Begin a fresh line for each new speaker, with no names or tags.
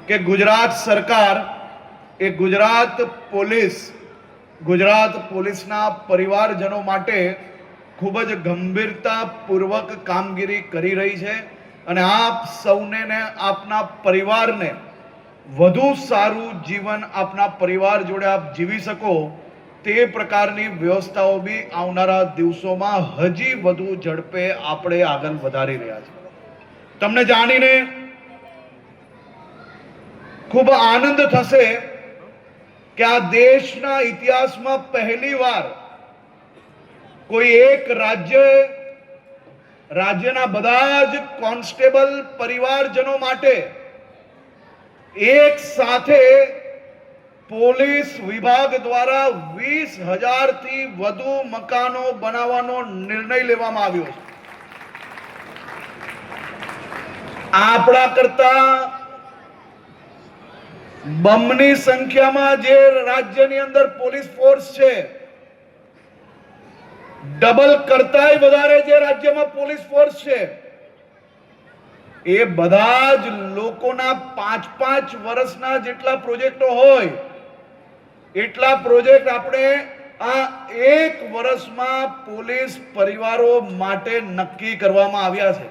કે ગુજરાત સરકાર એ ગુજરાત પોલીસના પરિવારજનો માટે ખૂબ જ ગંભીરતાપૂર્વક કામગીરી કરી રહી છે અને આપ સૌને ને આપના પરિવારને વધુ સારું જીવન આપના પરિવાર જોડે આપ જીવી શકો તે પ્રકારની વ્યવસ્થાઓ બી આવનારા દિવસોમાં હજી વધુ ઝડપે આપણે આગળ વધારી રહ્યા છીએ। તમને જાણીને ખૂબ આનંદ થશે કે આ દેશના ઇતિહાસમાં પહેલીવાર કોઈ એક રાજ્યના બધા જ કોન્સ્ટેબલ પરિવારજનો માટે એક સાથે પોલીસ વિભાગ દ્વારા 20,000 થી વધુ મકાનો બનાવવાનો નિર્ણય લેવામાં આવ્યો છે। આપણા કરતા બમની સંખ્યામાં જે રાજ્યની અંદર પોલીસ ફોર્સ છે, ડબલ કરતાંય વધારે જે રાજ્યમાં પોલીસ ફોર્સ છે, એ બધા જ લોકોના 5-5 વર્ષના જેટલા પ્રોજેક્ટો હોય એટલા પ્રોજેક્ટ આપણે આ એક વર્ષમાં પોલીસ પરિવારો માટે નક્કી કરવામાં આવ્યા છે।